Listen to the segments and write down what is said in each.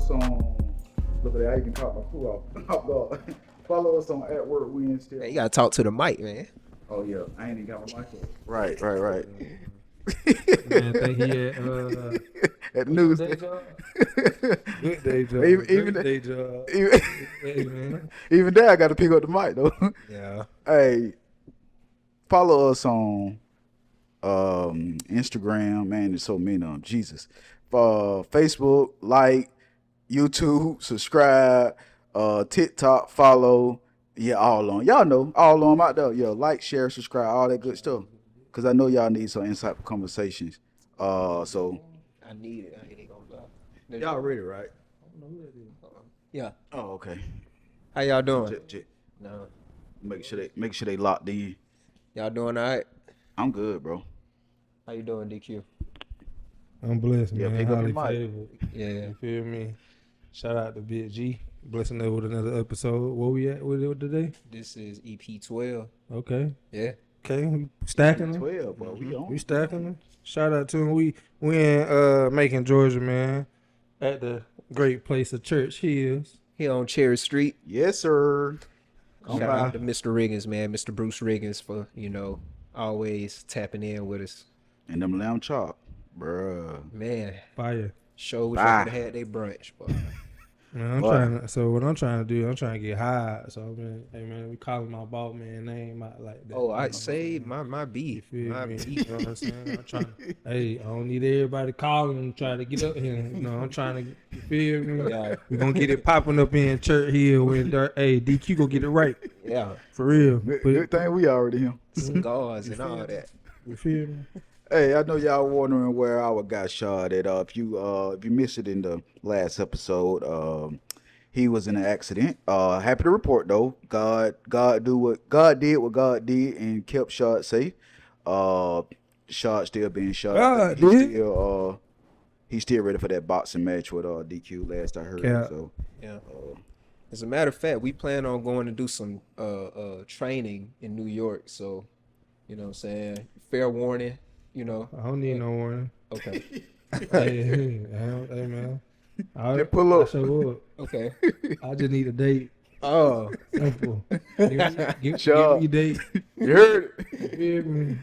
us on. Look at that, I even caught my foot off. Oh God. Follow us on @WorkWinStill. Man, you gotta talk to the mic, man. Oh yeah, I ain't even got my mic on. Right. Man, I think he had At the news. day job. Good day job. Even Great day job. Hey, man. Even there, I got to pick up the mic though. Yeah. Hey, follow us on Instagram. Man, there's so many of them. Jesus. Facebook, like, YouTube, subscribe, TikTok, follow. Yeah, all on. Y'all know, all on them out there. Yeah, like, share, subscribe, all that good stuff. Because I know y'all need some insightful conversations. So. I need it. I ain't gonna lie. Y'all ready, right? Yeah. Oh, okay. How y'all doing? No. Make sure they locked in. Y'all doing all right? I'm good, bro. How you doing, DQ? I'm blessed, Yeah, man. pick up Highly your mic. favored. Yeah. You feel me? Shout out to Big G. Blessing us with another episode. Where we at with it today? This is EP12. Okay. Yeah. Okay. We stacking them. 12, bro. We on. We stacking them. Shout out to them. We in Macon, Georgia, man. At the great place of Church Hills. Here on Cherry Street. Yes, sir. Shout out to Mr. Riggins, man. Mr. Bruce Riggins for, always tapping in with us. And them lamb chop, bruh. Man, Fire. show wish Bye. I could have had their brunch, but Man, What? what I'm trying to do, I'm trying to get high. So hey man, we calling my boss man name out like that. I saved my beef. Feel My me? beef. You know what I'm saying? I'm trying. Hey, I don't need everybody calling and trying to get up here. I'm trying to. You feel me? Yeah. We gonna get it popping up in Church Hill when hey DQ go get it right Yeah. for real. Good thing we already here. Cigars and all that. You feel me? Hey, I know y'all wondering where our guy Shad at. If you missed it in the last episode, he was in an accident. Happy to report though, God did what God did and kept Shad safe. Shad still being shot. God did. He's still ready for that boxing match with DQ. Last I heard. Yeah. So Yeah. As a matter of fact, we plan on going to do some training in New York. So, you know what I'm saying? Fair warning, I don't need no warning. Okay. hey man. Just pull up. I show up. Okay. I just need a date. Oh. Simple. Give Sure. me a date. You heard it. You feel me?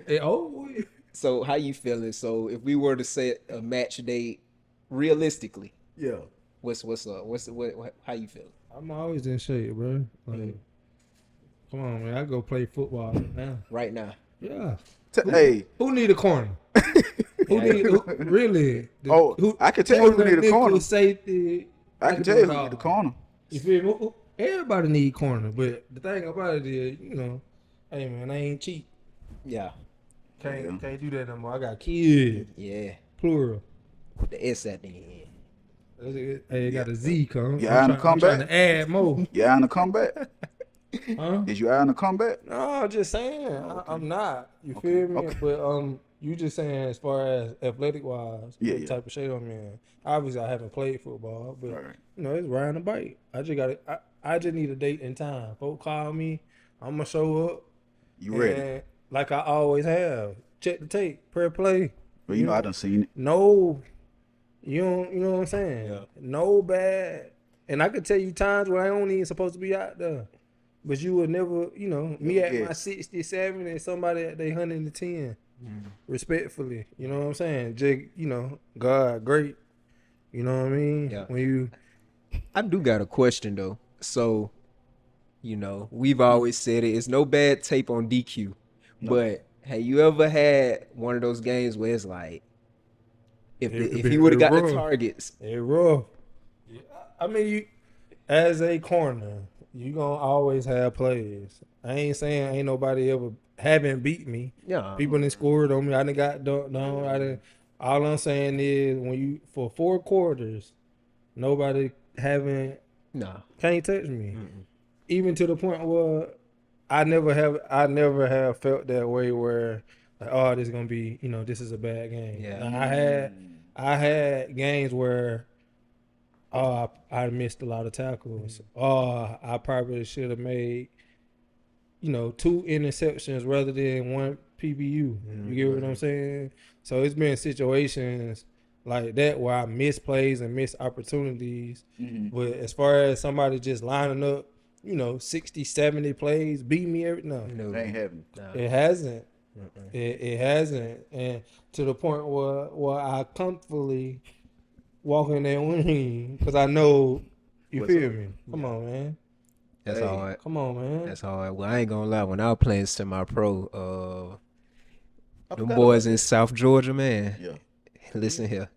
Hey. So how you feeling? So if we were to set a match date realistically, Yeah. what's up? What how you feeling? I'm always in shape, bro. Like, come on, man. I go play football now. Right now. Yeah. Hey. Who need a corner? Really? I can tell you who need a corner. Safety. I can tell you who need a corner. You feel me? Everybody need corner, but the thing about it is, hey man, I ain't cheap. Yeah. Can't do that no more. I got kids. Yeah. Plural. With the S at the end. Hey, got a Z come. You eyeing a I'm comeback? trying to add more. You eyeing a comeback? Huh? Is you eyeing a comeback? No, just saying. I'm not. You feel me? Okay. But you just saying as far as athletic wise, Yeah. what type of shape I'm in. Obviously, I haven't played football, but Right. it's riding a bike. I just got it. I just need a date and time. Folks call me. I'm gonna show up. You ready? And like I always have. Check the tape. Per play. Well, I done seen it. No, you know what I'm saying? Yeah. No bad. And I could tell you times where I don't even supposed to be out there. But you would never, me at my 67 and somebody at their 110. Respectfully. You know what I'm saying? Just, God, great. You know what I mean? Yeah. When you I do got a question though. So, we've always said it. It's no bad tape on DQ. No. But have you ever had one of those games where it's like, if he would have got the targets? It's rough. I mean, you as a corner, you gonna always have players. I ain't saying ain't nobody ever haven't beat me. Yeah. People done scored on me. I done got dunked on. I done. All I'm saying is when you for 4 quarters, nobody haven't. Nah. Can't touch me. Even to the point where I never have felt that way where like, this is gonna be, this is a bad game. Yeah. And I had games where I missed a lot of tackles. I probably should have made, 2 interceptions rather than 1 PBU. You get what I'm saying? So it's been situations like that where I miss plays and miss opportunities. Mm-hmm. But as far as somebody just lining up, 60, 70 plays, beat me no. No, It ain't happening. nah. It hasn't. It hasn't. And to the point where I comfortably walk in there winning because I know you What's feel up? me. Come on, man. That's Hey. hard. Come on, man. That's hard. Well, I ain't gonna lie. When I was playing semi-pro, I them forgot boys about in South Georgia, man. Yeah. Listen here,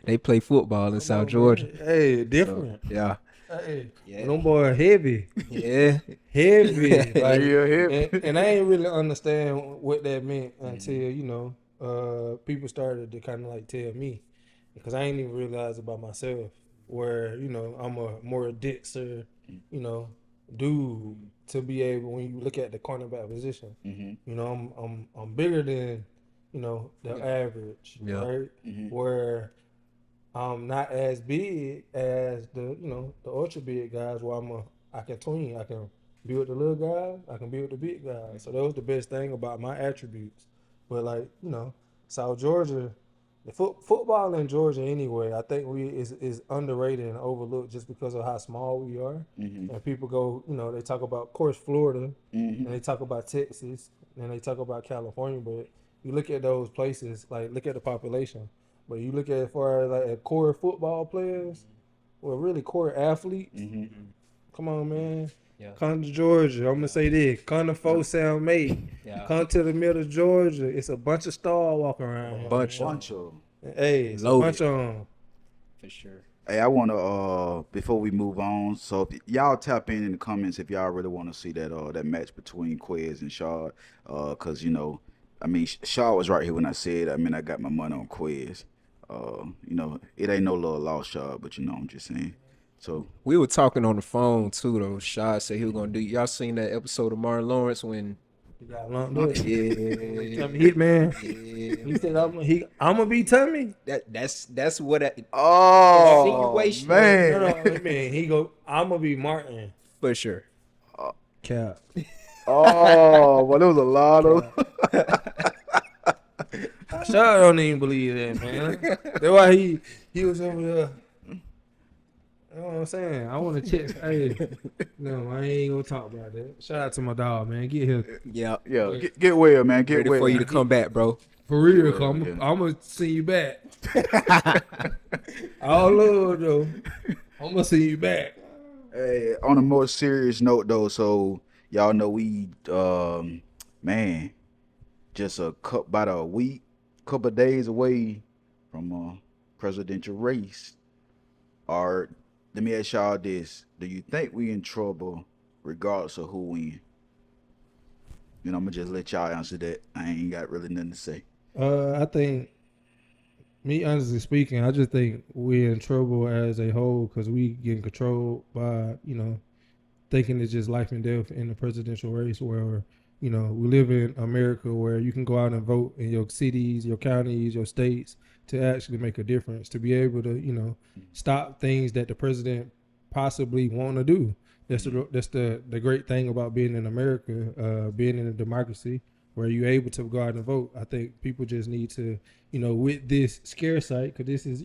they play football in Come South on, Georgia. man. Hey, different. So, yeah, Hey, Yeah. them boys heavy. yeah. Heavy. Like, Real heavy. and I ain't really understand what that meant until, people started to kind of like tell me. Because I ain't even realize about myself where, I'm a more denser, dude to be able, when you look at the cornerback position, Mm-hmm. I'm bigger than, the average, Yeah. right? Mhm. Where I'm not as big as the ultra big guys where I can tween. I can be with the little guys. I can be with the big guys. So that was the best thing about my attributes. But like, South Georgia, the football in Georgia anyway, I think is underrated and overlooked just because of how small we are. Mhm. And people go, they talk about, of course, Florida, Mhm. and they talk about Texas, and they talk about California. But you look at those places, like look at the population. But you look at as far as like core football players, well, really core athletes. Mhm. Come on, man. Yeah. Come to Georgia. I'm gonna say this. Come to Fort Sound Mate. Yeah. Come to the middle of Georgia. It's a bunch of stars walking around here. Bunch of Bunch of 'em. Hey, it's Loaded. a bunch of them. for sure. Hey, I want to before we move on, so if y'all tap in the comments if y'all really want to see that match between Quez and Shad, cause Shad was right here when I said I got my money on Quez. It ain't no little lost Shad, but I'm just saying. So We were talking on the phone too, though. Shad said he was gonna do. Y'all seen that episode of Martin Lawrence when? You got lumped up. Yeah, Tummy hit, man. yeah. He said, I'm gonna be tummy. That's what. oh Insinuation. man, No, I mean, he go, I'm gonna be Martin. For sure. Cap. oh well, there was a lot of Shad don't even believe that, man. That's why he was over there. You know what I'm saying? I want to check. Hey, no, I ain't gonna talk about that. Shout out to my dog, man. Get here Yeah. yeah. Get well, man. Get Ready well. for you to come back, bro. for real. Yeah, Cause yeah. I'm gonna see you back. All love though. I'm gonna see you back. Hey, on a more serious note though, so y'all know we just about a week, couple of days away from a presidential race. Or let me ask y'all this: do you think we in trouble regardless of who win? I'm gonna just let y'all answer that. I ain't got really nothing to say. I think, me honestly speaking, I just think we're in trouble as a whole because we getting controlled by, thinking it's just life and death in the presidential race where, we live in America where you can go out and vote in your cities, your counties, your states to actually make a difference, to be able to, stop things that the president possibly want to do. That's the great thing about being in America, being in a democracy where you're able to go out and vote. I think people just need to, with this scare site, because this is,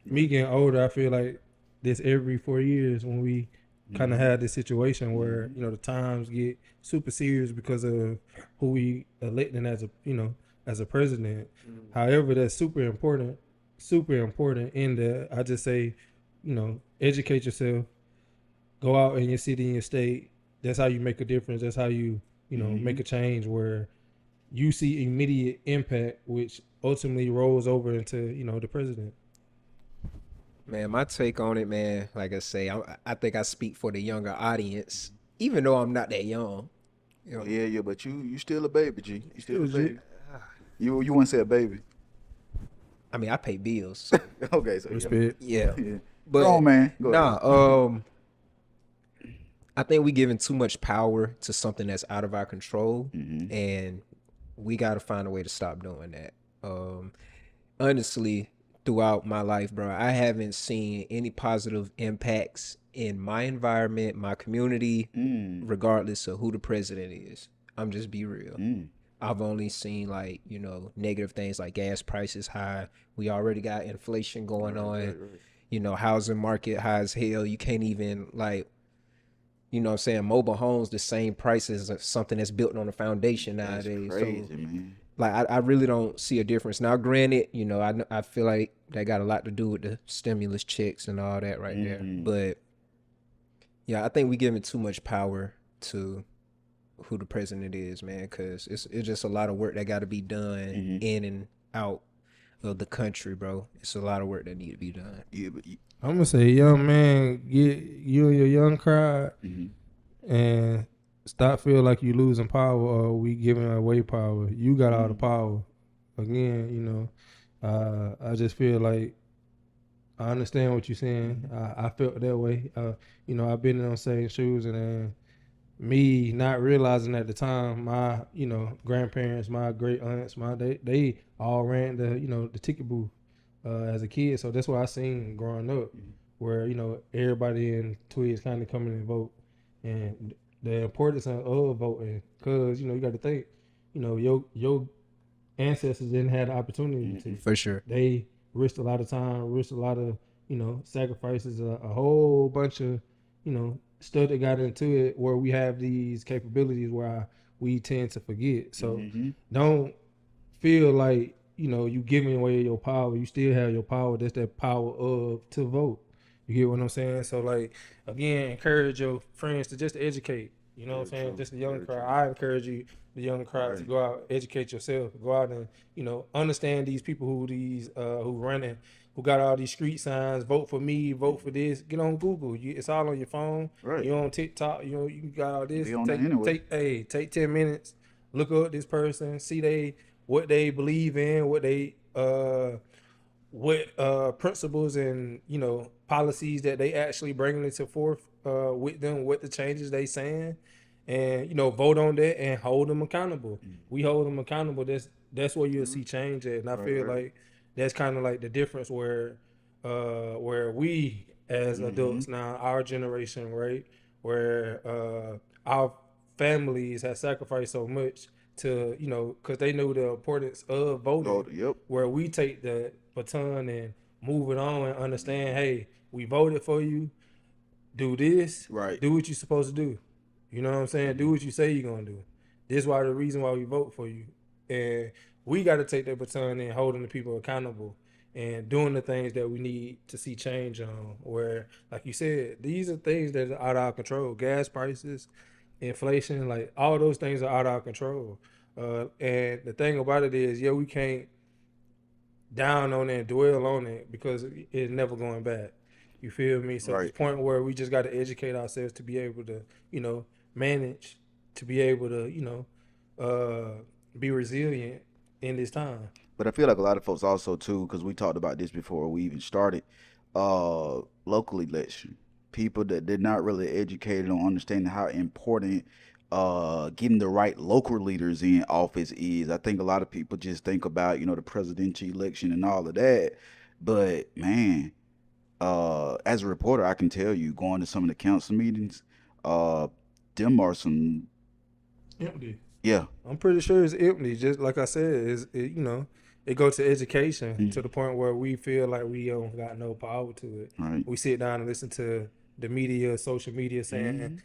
me getting older, I feel like this every 4 years when we kind of have this situation where, the times get super serious because of who we electing as a president. However, that's super important in that I just say, educate yourself, go out in your city, in your state. That's how you make a difference. That's how you, make a change where you see immediate impact, which ultimately rolls over into, the president. Man, my take on it, man, like I say, I think I speak for the younger audience, even though I'm not that young. Yeah, but you still a baby, G. You still a Still a G. baby. You wouldn't say a baby. I mean, I pay bills. So, Okay, so Respect. yeah. Yeah. But Go on, man. Go ahead. I think we giving too much power to something that's out of our control, and we got to find a way to stop doing that. Honestly, throughout my life, bro, I haven't seen any positive impacts in my environment, my community, regardless of who the president is. I'm just be real. I've only seen like, you know, negative things like gas prices high. We already got inflation going on. Right. You know, housing market high as hell. You can't even like, you know what I'm saying, mobile homes the same price as something that's built on a foundation That's nowadays. crazy, So man. like I really don't see a difference. Now granted, you know, I feel like that got a lot to do with the stimulus checks and all that right there. But yeah, I think we giving too much power to who the president is, man, because it's just a lot of work that got to be done in and out of the country, bro. It's a lot of work that need to be done. Yeah, but I'm gonna say, young man, get you and your young crowd, and stop feeling like you losing power or we giving away power. You got all the power. Again, you know, I just feel like I understand what you're saying. I felt that way. You know, I've been in those same shoes, and me not realizing at the time, my, you know, grandparents, my great aunts, they all ran the, you know, the ticket booth as a kid. So that's what I seen growing up, where, you know, everybody in Twigs kind of coming and vote, and the importance of voting, because, you know, you got to think, you know, your ancestors didn't have the opportunity to. For sure. They risked a lot of time, risked a lot of, you know, sacrifices, a whole bunch of, you know, stuff that got into it, where we have these capabilities where we tend to forget. So don't feel like, you know, you giving away your power. You still have your power. That's that power of to vote. You get what I'm saying? So like, again, encourage your friends to just educate. You know what I'm saying? Just the young crowd. I encourage you, the young crowd, to go out, educate yourself, go out and, you know, understand these people who running, who got all these street signs, vote for me, vote for this. Get on Google. It's all on your phone. Right. You on TikTok. You know, you got all this. Be on that anyway. Take 10 minutes, look up this person, see what they believe in, what principles and, you know, policies that they actually bringing into forth with them, what the changes they saying, and, you know, vote on that and hold them accountable. We hold them accountable. That's where you'll see change at. And I feel like that's kind of like the difference where we as adults now, our generation, right, where our families have sacrificed so much to, you know, because they knew the importance of voting. Where we take the baton and move it on and understand, hey, we voted for you. Do this. Right. Do what you're supposed to do. You know what I'm saying? Do what you say you're gonna do. This is why the reason why we vote for you. And we got to take that baton and holding the people accountable and doing the things that we need to see change on. Where, like you said, these are things that are out of our control. Gas prices, inflation, like all those things are out of our control. And the thing about it is, we can't down on it and dwell on it because it's never going back. You feel me? So it's a point where we just got to educate ourselves to be able to, you know, manage, to be able to, you know, be resilient in this time. But I feel like a lot of folks also too, because we talked about this before we even started, local election. People that did not really educated on understanding how important getting the right local leaders in office is. I think a lot of people just think about, you know, the presidential election and all of that. But man, as a reporter, I can tell you, going to some of the council meetings, them are some empty. Yeah, I'm pretty sure it's empty. Just like I said, you know, it goes to education to the point where we feel like we don't got no power to it. Right. We sit down and listen to the media, social media saying,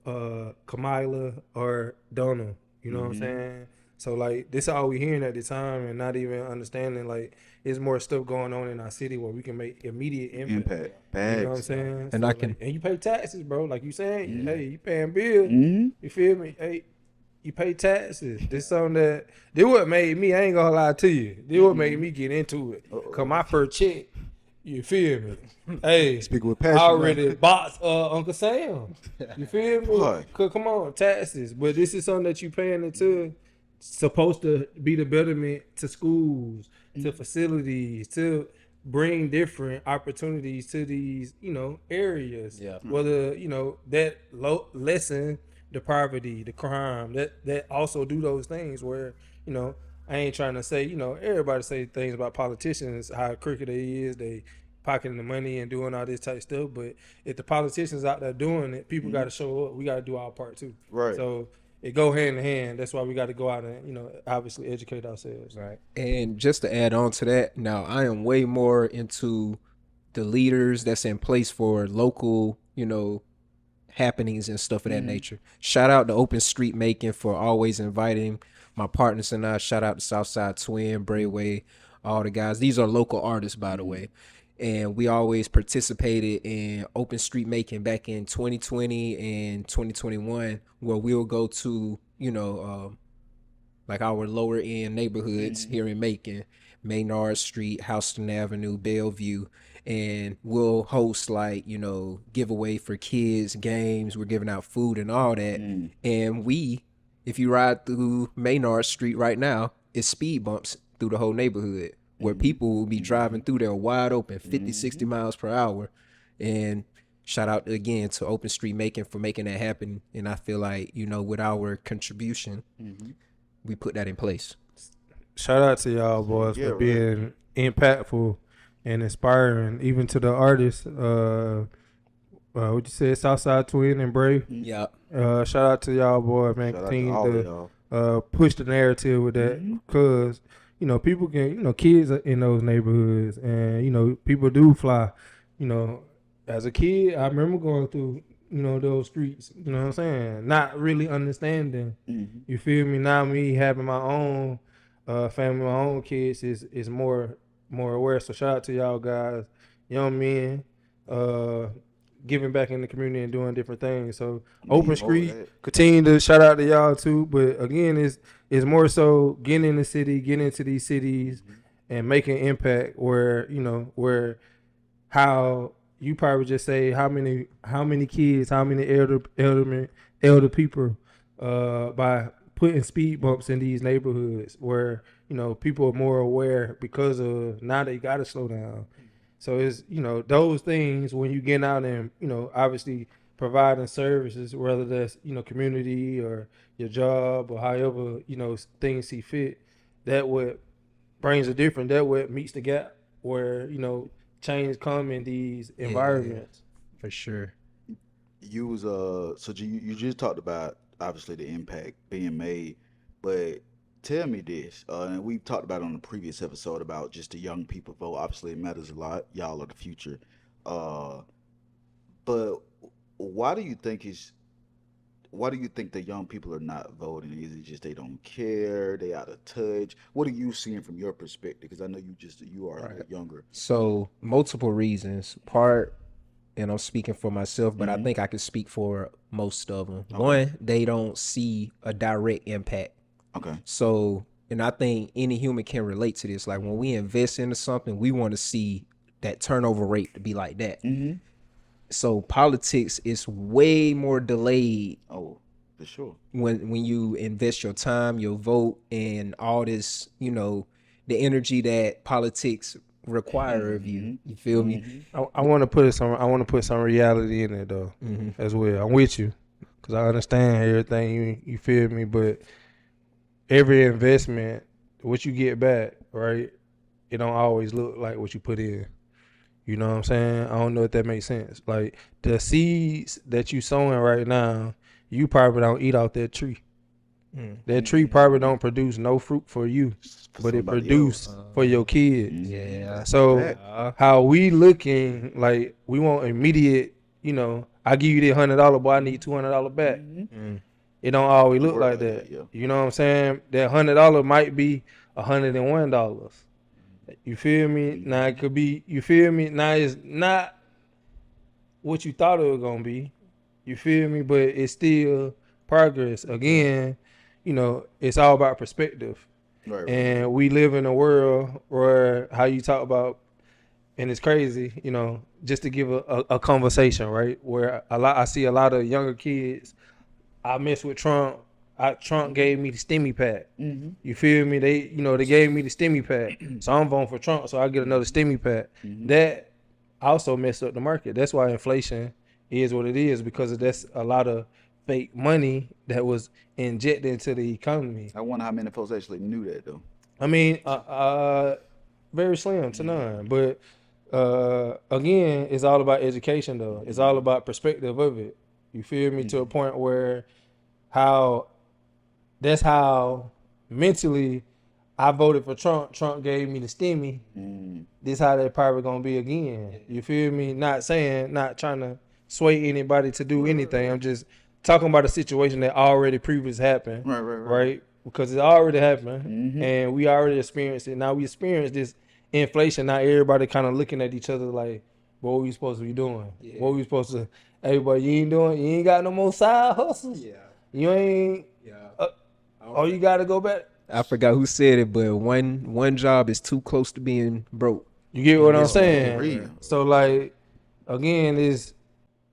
Kamala or Donald. You know what I'm saying? So like this is all we hearing at the time, and not even understanding like there's more stuff going on in our city where we can make immediate impact. Bags. You know what I'm saying? And so, I can, and you pay taxes, bro. Like you saying, hey, you paying bills. You feel me? Hey, you pay taxes. This something that this what made me. I ain't gonna lie to you. This what made me get into it. Cause my first check. You feel me? Hey, Speaking with passion, I already bought Uncle Sam. You feel me? Boy. Cause come on, taxes. But this is something that you paying into. Supposed to be the betterment to schools, to facilities, to bring different opportunities to these, you know, areas. Yeah. Whether, you know, that lessen the poverty, the crime, that also do those things where, you know, I ain't trying to say, you know, everybody say things about politicians, how crooked they is, they pocketing the money and doing all this type of stuff. But if the politicians out there doing it, people got to show up. We got to do our part too. Right. So it go hand in hand. That's why we got to go out and obviously educate ourselves. Right. And just to add on to that, now I am way more into the leaders that's in place for local, happenings and stuff of that nature. Shout out to Open Street Macon for always inviting my partners and I. Shout out to Southside Twin, Brayway, all the guys. These are local artists, by the way. And we always participated in Open Street Macon back in 2020 and 2021, where we'll go to, like our lower end neighborhoods here in Macon, Maynard Street, Houston Avenue, Bellevue, and we'll host like, giveaway for kids, games, we're giving out food and all that. And if you ride through Maynard Street right now, it's speed bumps through the whole neighborhood where people will be driving through there wide open, 50, 60 miles per hour. And shout out again to Open Street Macon for making that happen. And I feel like, with our contribution, we put that in place. Shout out to y'all boys for being impactful and inspiring, even to the artists. What you said, Southside Twin and Brave. Yeah. Shout out to y'all boys, man. Continue to push the narrative with that, because people can, kids are in those neighborhoods, and people do fly. As a kid, I remember going through those streets, what I'm saying? Not really understanding. You feel me? Now me having my own family, my own kids is more aware. So shout out to y'all guys, young men, giving back in the community and doing different things. So Open Street, continue to shout out to y'all too. But again, it's more so getting in the city, getting into these cities and making impact where, where how you probably just say how many kids, how many elder people by putting speed bumps in these neighborhoods where people are more aware because of now they got to slow down. So it's those things when you get out and obviously providing services, whether that's community or your job or however things see fit, that what brings a difference, that what meets the gap where change come in these environments. For sure. You was so you just talked about obviously the impact being made, but tell me this, and we've talked about it on the previous episode about just the young people vote. Obviously it matters a lot. Y'all are the future. But why do you think the young people are not voting? Is it just they don't care, they out of touch? What are you seeing from your perspective? Because I know you are younger. So multiple reasons. Part, and I'm speaking for myself, but I think I can speak for most of them. Okay. One, they don't see a direct impact. Okay. So, and I think any human can relate to this. Like when we invest into something, we want to see that turnover rate to be like that. So politics is way more delayed. Oh, for sure. When you invest your time, your vote, and all this, the energy that politics require of you. You feel me? I want to put some reality in it though, as well. I'm with you because I understand everything. You feel me? But every investment, what you get back, right? It don't always look like what you put in. You know what I'm saying? I don't know if that makes sense. Like the seeds that you sowing right now, you probably don't eat out that tree. That tree probably don't produce no fruit for you, but it produce for your kids. Yeah. So how we looking, like we want immediate, I give you the $100, but I need $200 back. It don't always look like that. You know what I'm saying? That $100 might be $101. You feel me? Now it could be, you feel me? Now it's not what you thought it was gonna be. You feel me? But it's still progress. Again, it's all about perspective. Right. And we live in a world where how you talk about, and it's crazy, just to give a conversation, right? Where I see a lot of younger kids. I mess with Trump. Trump gave me the stimmy pack. You feel me? They gave me the stimmy pack. So I'm voting for Trump, so I get another stimmy pack. That also messed up the market. That's why inflation is what it is, because that's a lot of fake money that was injected into the economy. I wonder how many folks actually knew that though. I mean, very slim to none. But again, it's all about education though. It's all about perspective of it. You feel me? To a point where how that's how mentally I voted for Trump. Trump gave me the stimmy. This how they probably gonna be again. You feel me? Not trying to sway anybody to do anything. I'm just talking about a situation that already previously happened. Right? Because it already happened, and we already experienced it. Now we experience this inflation. Now everybody kind of looking at each other like, what we supposed to be doing? Yeah. What we supposed to? Everybody, you ain't got no more side hustles. Yeah. You ain't. Yeah. Oh, you got to go back. I forgot who said it, but one job is too close to being broke. You get what I'm saying? So like, again, is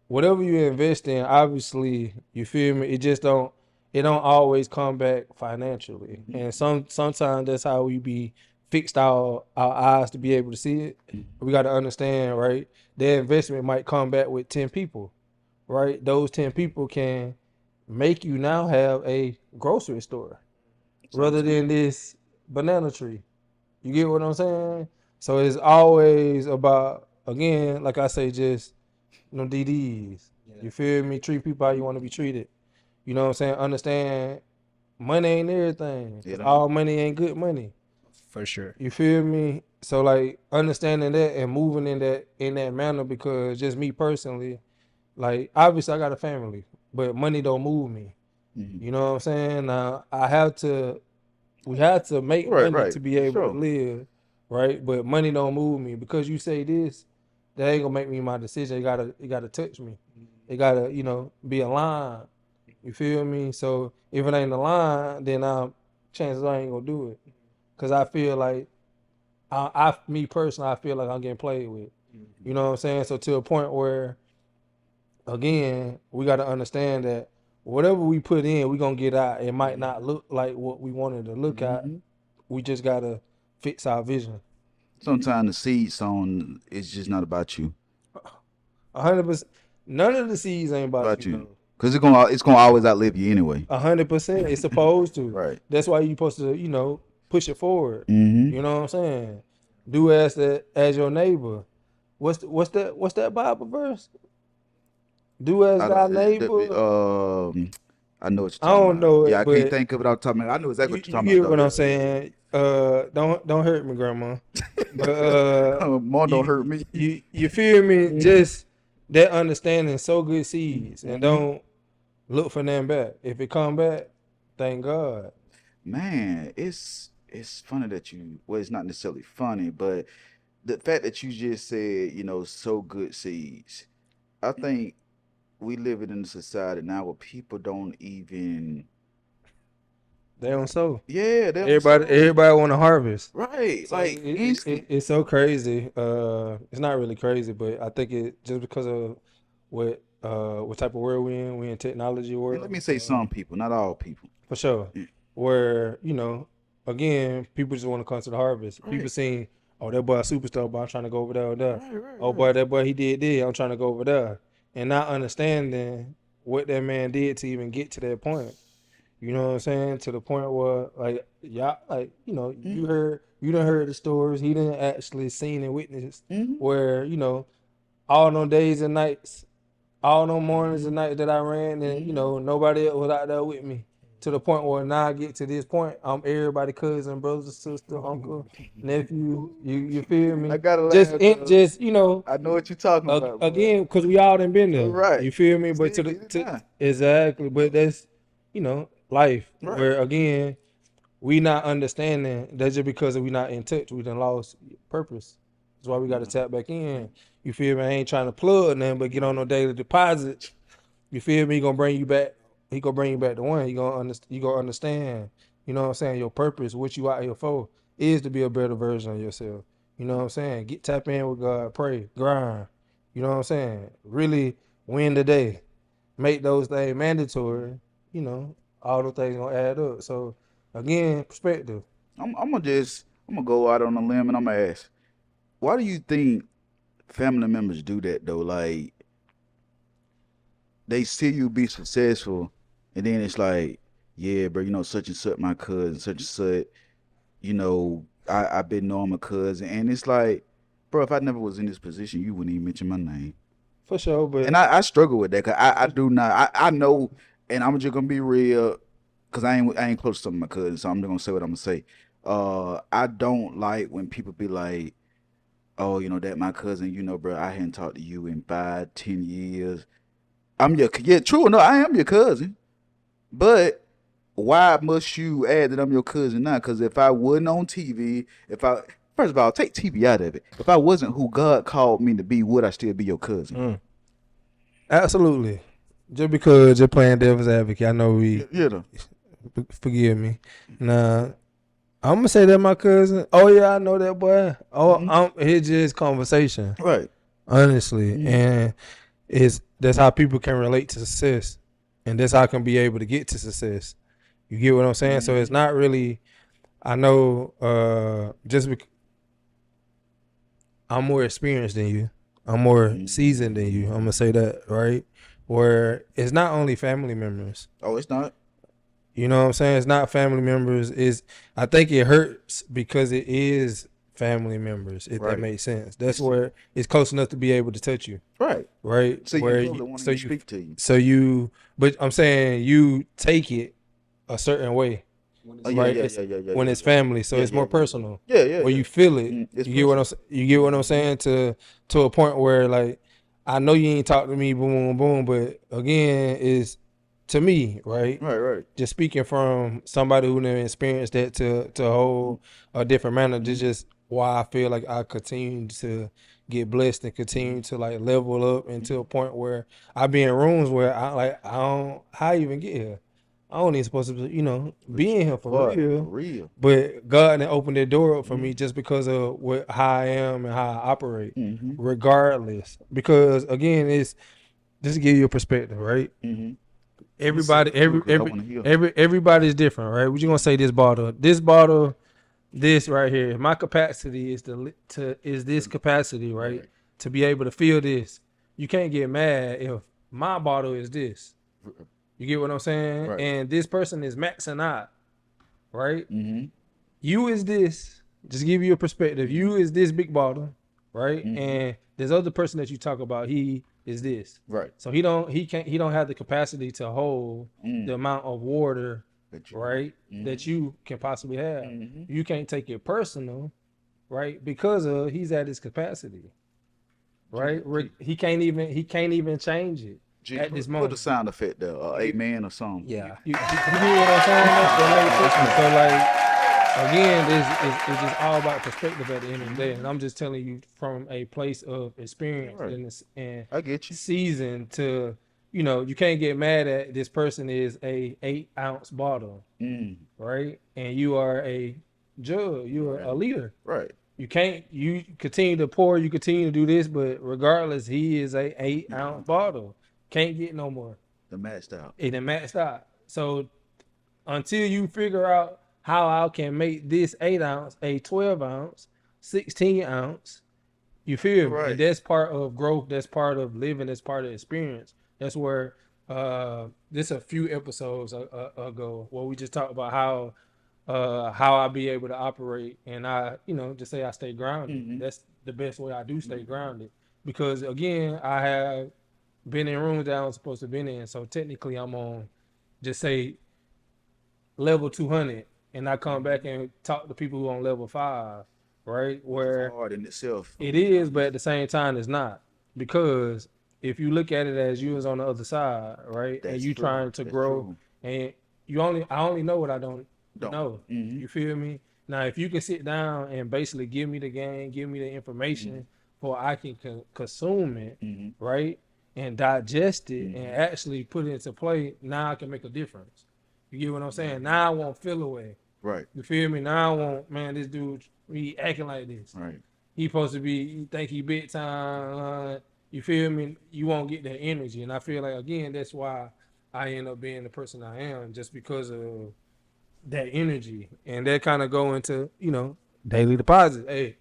whatever you invest in, obviously, you feel me? It don't always come back financially. And sometimes that's how we be fixed our eyes to be able to see it. We got to understand, right? Their investment might come back with 10 people, right? Those 10 people can make you now have a grocery store rather than this banana tree. You get what I'm saying? So it's always about, again, like I say, just DDs. Yeah. You feel me? Treat people how you want to be treated. You know what I'm saying? Understand money ain't everything. All money ain't good money. For sure. You feel me? So like understanding that and moving in that manner, because just me personally, like obviously I got a family, but money don't move me. You know what I'm saying? Now we have to make money to be able to live, right? But money don't move me. Because you say this, that ain't gonna make me my decision. It gotta touch me. It gotta, be aligned. You feel me? So if it ain't aligned, then chances I ain't gonna do it. Cause I feel like me personally, I feel like I'm getting played with. You know what I'm saying? So to a point where, again, we gotta understand that whatever we put in, we gonna get out. It might not look like what we wanted to look at. We just gotta fix our vision. Sometimes the seed sown is just not about you. 100%. None of the seeds ain't about you. Because it's gonna always outlive you anyway. 100%. It's supposed to. Right. That's why you supposed to, push it forward. You know what I'm saying? Do as your neighbor. What's that Bible verse? Do as thy neighbor. I know what you're talking about. I don't know it. Yeah, I can't think of it off the top of my head. I know exactly what you're talking about. You get what I'm saying? Don't hurt me, Grandma. But Mom don't hurt me. You feel me? Just that understanding, sow good seeds, and don't look for them back. If it come back, thank God. Man, it's funny that it's not necessarily funny, but the fact that you just said, sow good seeds. I think we live in a society now where people don't even. They don't sow. Yeah, everybody want to harvest. Right, so like it's so crazy. It's not really crazy, but I think it just because of what type of world we in technology world. Let me say some people, not all people. For sure. Yeah. Where again, people just want to come to the harvest. Right. People saying, "Oh, that boy a superstar, but I'm trying to go over there or there." Right, oh boy, that boy he did this. I'm trying to go over there, and not understanding what that man did to even get to that point. You know what I'm saying? To the point where, like, y'all, like, you done heard the stories. He done actually seen and witnessed where, all them days and nights, all them mornings and nights that I ran, and, nobody else was out there with me. To the point where now I get to this point, I'm everybody, cousin, brother, sister, uncle, nephew. You feel me? I gotta just I know what you're talking about. Again, because we all done been there. Right. You feel me? But exactly. But that's, life. Right. Where again, we not understanding that just because we not in touch, we done lost purpose. That's why we got to tap back in. You feel me? I ain't trying to plug nothing, but get on no daily deposit. You feel me? He gonna bring you back. He gonna bring you back to one. You gonna understand. You know what I'm saying? Your purpose, what you out here for, is to be a better version of yourself. You know what I'm saying? Tap in with God, pray, grind. You know what I'm saying? Really win the day. Make those things mandatory. All those things gonna add up. So again, perspective. I'm gonna go out on a limb and I'm gonna ask, why do you think family members do that though? Like, they see you be successful, and then it's like, yeah, bro, such and such my cousin, such and such, I've been knowing my cousin, and it's like, bro, if I never was in this position, you wouldn't even mention my name. For sure, but and I struggle with that, cause I do not. I know, and I'm just gonna be real. cause I ain't close to some of my cousins, so I'm just gonna say what I'm gonna say. I don't like when people be like, oh, that my cousin, bro, I hadn't talked to you in 5, 10 years. Yeah, true enough, I am your cousin, but why must you add that I'm your cousin now? Because if I wasn't on TV, first of all, take TV out of it. If I wasn't who God called me to be, would I still be your cousin? Absolutely. Just because you're playing devil's advocate, I know forgive me. Nah, I'm gonna say that my cousin. Oh yeah, I know that boy. Oh, it's just conversation, Right. honestly, and that's how people can relate to success, and that's how I can be able to get to success. You get what I'm saying? So it's not really. I know, I'm more experienced than you. I'm more seasoned than you. I'm gonna say that, right? Where it's not only family members. Oh, it's not. You know what I'm saying? It's not family members. I think it hurts because it is family members, if that makes sense. That's where it's close enough to be able to touch you. Right. Right? So where you want to speak to you. But I'm saying you take it a certain way. Right? When it's family, so it's more personal. Yeah. Where you feel it. You get what I'm saying? To a point where, like, I know you ain't talk to me, boom, boom, but again, is to me, right? Right. Just speaking from somebody who never experienced that to a whole a different manner. This just why I feel like I continue to get blessed and continue to like level up into a point where I be in rooms where I don't how I even get here. I don't even supposed to be in here for real. But God done opened that door up for me just because of how I am and how I operate, regardless. Because again, it's just to give you a perspective, right? Everybody's different, right? We're just gonna say this bottle, this right here. My capacity is this capacity, right? To be able to feel this. You can't get mad if my bottle is this. You get what I'm saying? Right. And this person is maxing out, right? You is this. Just give you a perspective. You is this big bottle, right? And there's other person that you talk about. He is this, right? So he don't have the capacity to hold the amount of water, that you can possibly have. You can't take it personal, right? Because he's at his capacity, right? He can't even change it. At this moment, put a sound effect there, amen or something. Yeah, you get what I'm saying? So like, again, it's just all about perspective at the end of the day, and I'm just telling you from a place of experience and I get you. Season to, you can't get mad at this person is a 8-ounce bottle, right? And you are a judge, you are a leader, right? You continue to pour, you continue to do this, but regardless, he is a 8-ounce bottle. Can't get no more. The maxed out. It maxed out. So until you figure out how I can make this 8-ounce a 12-ounce, 16-ounce, you feel me? And that's part of growth. That's part of living. That's part of experience. That's where this a few episodes ago where we just talked about how I be able to operate, and I just say I stay grounded. That's the best way I do stay grounded, because again I have been in rooms that I was supposed to be in. So technically I'm on, just say, level 200, and I come back and talk to people who are on level 5, right? Where it's hard in itself. It is, but at the same time it's not. Because if you look at it as you was on the other side, right? And you trying to grow, and I only know what I don't know. You feel me? Now, if you can sit down and basically give me the game, give me the information, for I can consume it, right? And digest it and actually put it into play, now I can make a difference. You get what I'm saying? Now I won't feel away. Right. You feel me? Now I won't, man, this dude, he acting like this. Right. He supposed to be, he think he big time. You feel me? You won't get that energy. And I feel like, again, that's why I end up being the person I am, just because of that energy. And that kind of go into, daily deposit. Hey,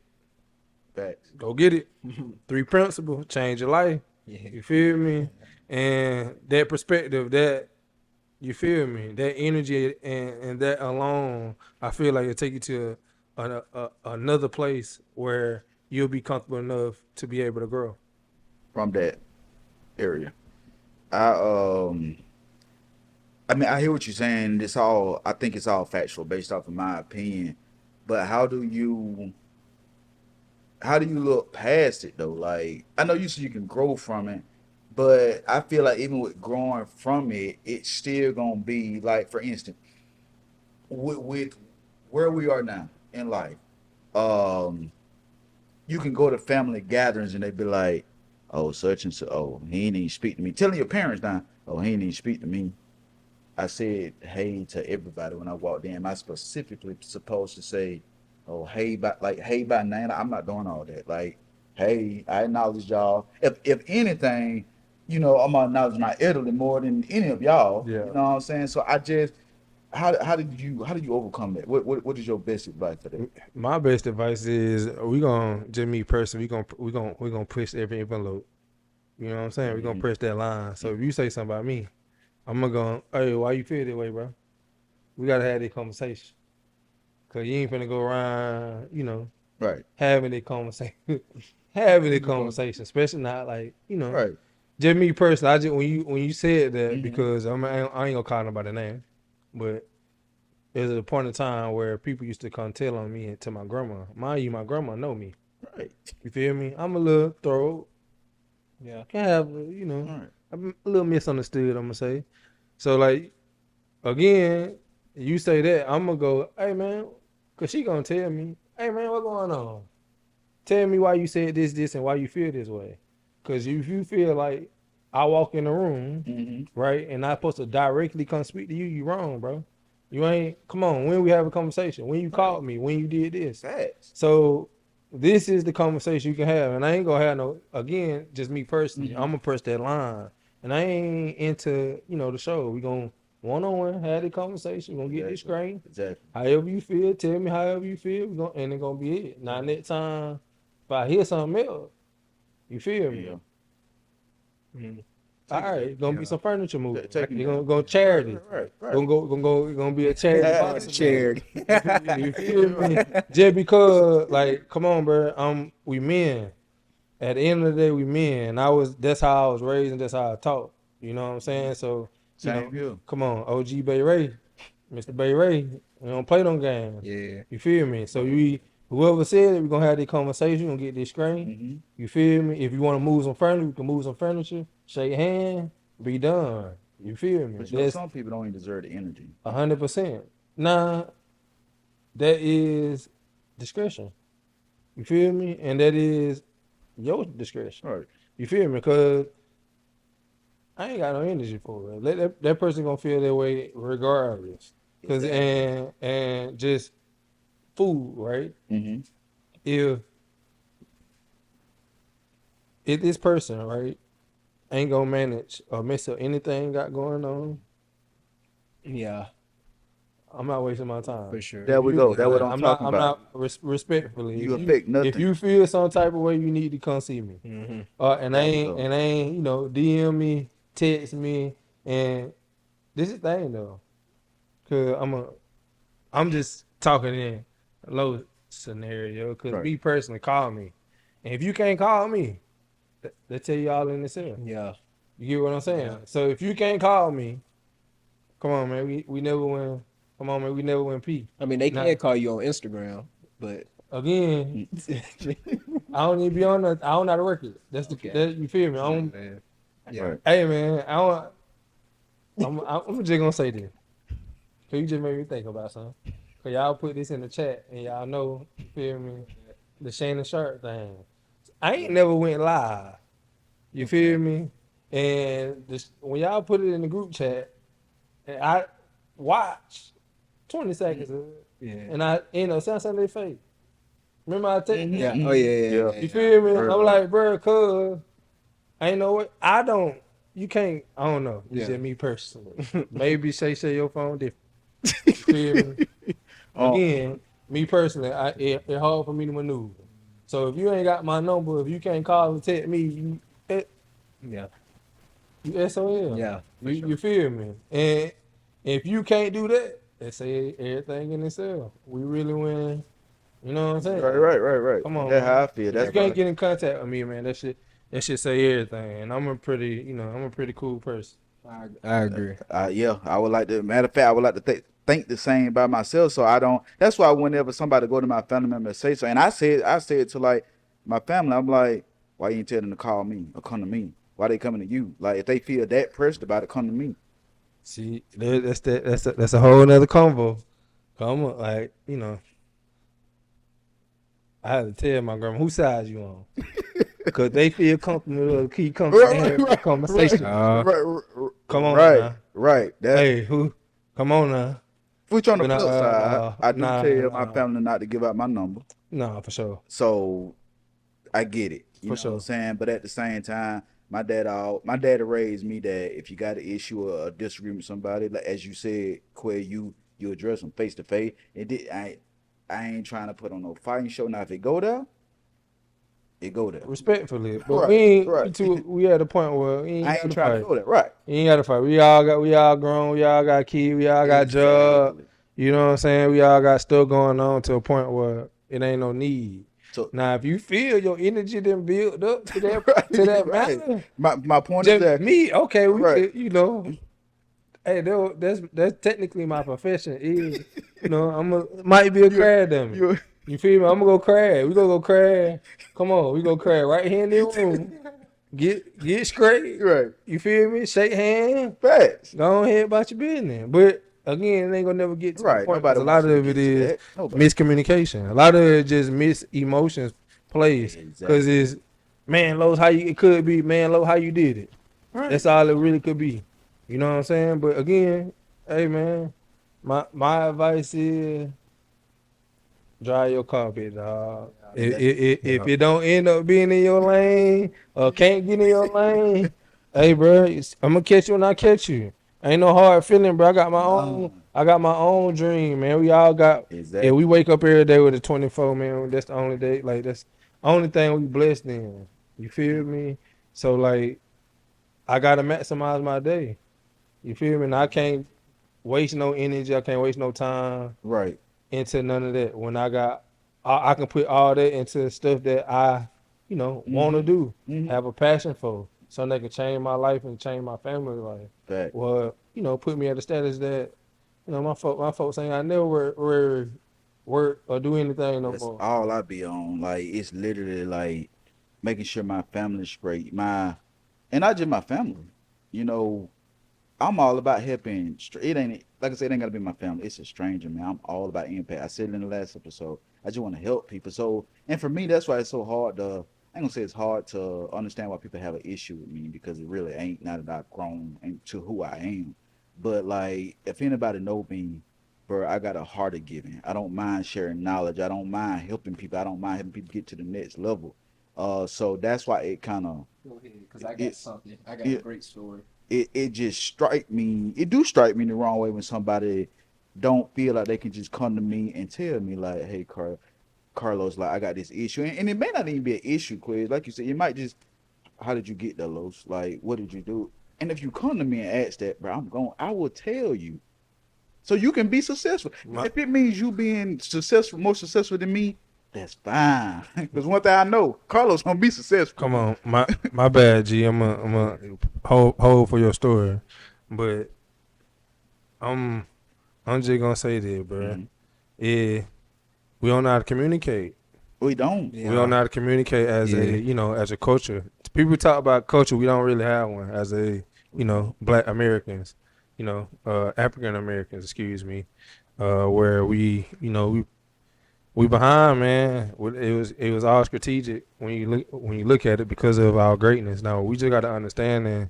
facts. Go get it. 3 principles, change your life. Yeah. You feel me? And that perspective, that, you feel me? That energy and that alone, I feel like it'll take you to another place where you'll be comfortable enough to be able to grow. From that area. I I mean, I hear what you're saying. I think it's all factual based off of my opinion. But how do you look past it though? Like, I know you said you can grow from it, but I feel like even with growing from it, it's still gonna be like, for instance, with where we are now in life, um, you can go to family gatherings and they be like, "Oh, such and so, oh, he ain't even speak to me." Telling your parents now, "Oh, he ain't even speak to me." I said hey to everybody when I walked in. Am I specifically supposed to say, "Oh, hey," hey by name? I'm not doing all that. Like, hey, I acknowledge y'all. If anything, I'm gonna acknowledge my elderly more than any of y'all. Yeah. You know what I'm saying? So I just, how did you overcome that? What is your best advice for that? My best advice is we gonna just me personally. We gonna push every envelope. You know what I'm saying? We gonna press that line. So if you say something about me, I'm gonna go, hey, why you feel that way, bro? We gotta have that conversation. Cause you ain't finna go around, Right. having that conversation, especially not like, Right. just me personally. I just when you said that because I ain't gonna call nobody name, but there's a point in time where people used to come tell on me and to my grandma. Mind you, my grandma know me. Right. You feel me? I'm a little throat. Yeah. Can have, Right. I'm a little misunderstood, I'm gonna say. So like, again, you say that, I'm gonna go, hey man, cause she gonna tell me, hey man, what's going on? Tell me why you said this, and why you feel this way. Cause if you feel like I walk in the room, right, and I'm supposed to directly come speak to you, you wrong, bro. You ain't, come on, when we have a conversation, when you called me, when you did this. Facts. So this is the conversation you can have. And I ain't gonna have no, again, just me personally, I'm gonna press that line. And I ain't into, the show. We gonna one-on-one, have the conversation, we gonna get this straight. Exactly. However you feel, tell me however you feel, and it's gonna be it. Now next time, if I hear something else, you feel me? Yeah. All right, gonna be some furniture moving. Take me You're down. gonna go charity. Right. Gonna be a charity. boxing Charity. match. You feel me? Just because, like, come on, bro. We men. At the end of the day, we men. That's how I was raised and that's how I taught. You know what I'm saying? So, Same here. come on, OG Bay Ray, Mr. Bay Ray. We don't play no games. Yeah. You feel me? So whoever said it, we're gonna have this conversation, we're gonna get this straight. You feel me? If you wanna move some furniture, we can move some furniture, shake hands, be done. You feel me? But some people don't even deserve the energy. 100%. Nah, that is discretion. You feel me? And that is your discretion. Right. You feel me? Because I ain't got no energy for it. Let that person gonna feel that way regardless. Cause and just food, right? If this person, right, ain't gonna manage or mess up anything got going on, Yeah. I'm not wasting my time. For sure. There we go. That's what I'm talking about. Respectfully. You affect nothing. If you feel some type of way, you need to come see me. And I ain't, DM me, text me, and this is the thing though, cause I'm just talking in a low scenario. Cause me personally, call me, and if you can't call me, they tell you all in the cell. Yeah. You get what I'm saying? Yeah. So if you can't call me, come on, man, we never win. Come on, man, we never win P. I mean, they can call you on Instagram, but again, I don't need to be on the. I don't know how to work it. That's the. That, you feel me? Yeah. Hey man, I'm just gonna say this. Cause you just made me think about something. Cause y'all put this in the chat and y'all know, you feel me, the Shannon Sharpe thing. I ain't never went live. You feel me? And when y'all put it in the group chat, and I watched 20 seconds of it, and I sound something fake. Remember I tell you? Yeah. Oh yeah. You feel me? I'm like, bro, cuz I ain't know what you can't. I don't know. It's just me personally. Maybe say your phone different. You feel me? Again, me personally, it's hard for me to maneuver. So if you ain't got my number, if you can't call and text me, you SOL. Yeah. You feel me? And if you can't do that, they say everything in itself. We really win. You know what I'm saying? Right. Come on, That's man. how I feel. That's you can't get in contact with me, man. That shit say everything. And I'm a pretty, I'm a pretty cool person. I agree. Yeah, I would like to. Matter of fact, I would like to think the same by myself. So I don't. That's why whenever somebody go to my family member and say so, and I said to like my family, I'm like, why you ain't tell them to call me or come to me? Why they coming to you? Like if they feel that pressed about it, come to me. See, that's a whole nother convo. Come on, like, you know, I had to tell my grandma whose side you on, because they feel comfortable to keep coming and having a conversation. Come on now. Right. That Hey, who? Come on now. which on the But, flip side, I do tell my nah. family not to give out my number. Nah, for sure. So I get it. You know what I'm saying? But at the same time, my dad raised me that if you got an issue or a disagreement with somebody, like as you said, Quay, you address them face to face. I ain't trying to put on no fighting show. Now if it go there, it go there. Respectfully. But Right. we at a point where we I ain't trying to go there. Right. You ain't gotta fight. We all grown, we all got kids, we all got jobs. You know what I'm saying? We all got stuff going on to a point where it ain't no need. So now, if you feel your energy then build up to that matter, my point is that okay, we could, you know, hey, that's technically my profession. Is, you know, might be a cry dummy. You feel me? I'm gonna go cry. We gonna go cry. Come on, we gonna cry right here in the room. Get straight. Right. You feel me? Shake hands. Facts. Go ahead about your business. But again, it ain't gonna never get to the point. A lot of it is miscommunication. A lot of it just emotions plays. Because it's, man, Lowe's, it could be, man, Lowe's, how you did it. Right. That's all it really could be. You know what I'm saying? But again, hey man, my advice is dry your carpet, dog. If it don't end up being in your lane or can't get in your lane, hey bro, I'm gonna catch you when I catch you. Ain't no hard feeling, bro. I got my own dream, man. We all got. Yeah, we wake up every day with a 24, man. That's the only day. Like that's the only thing we blessed in. You feel me? So like, I gotta maximize my day. You feel me? And I can't waste no energy. I can't waste no time. Right. Into none of that. When I can put all that into stuff that I, you know, want to do, have a passion for, so they can change my life and change my family life. Fact. Well, you know, put me at a status that, you know, my folks saying I never work or do anything no more. All I be on, like it's literally like making sure my family's straight, and not just my family. You know, I'm all about helping. It ain't, like I said, it ain't gotta be my family. It's a stranger, man. I'm all about impact. I said it in the last episode. I just want to help people. So, and for me, that's why it's so hard to. I ain't gonna say it's hard to understand why people have an issue with me, because it really ain't. Now that I've grown into who I am, but like if anybody know me, bro, I got a heart of giving. I don't mind sharing knowledge. I don't mind helping people. I don't mind helping people get to the next level. So that's why it kind of. Go ahead, because I got something. I got a great story. It just strike me. It do strike me the wrong way when somebody don't feel like they can just come to me and tell me like, hey, Carlos, like I got this issue, and it may not even be an issue, quiz. Like you said, it might just, how did you get there, Los? Like, what did you do? And if you come to me and ask that, bro, I will tell you, so you can be successful. If it means you being successful, more successful than me, that's fine. Because one thing I know, Carlos gonna be successful. Come on, my bad, G. I'm a hold for your story, but I'm just gonna say this, bro. Mm-hmm. Yeah, we don't know how to communicate. We don't. Yeah. We don't know how to communicate as a culture. People talk about culture. We don't really have one as Black Americans, African Americans, excuse me, where we behind, man. It was all strategic when you look at it because of our greatness. Now we just got to understand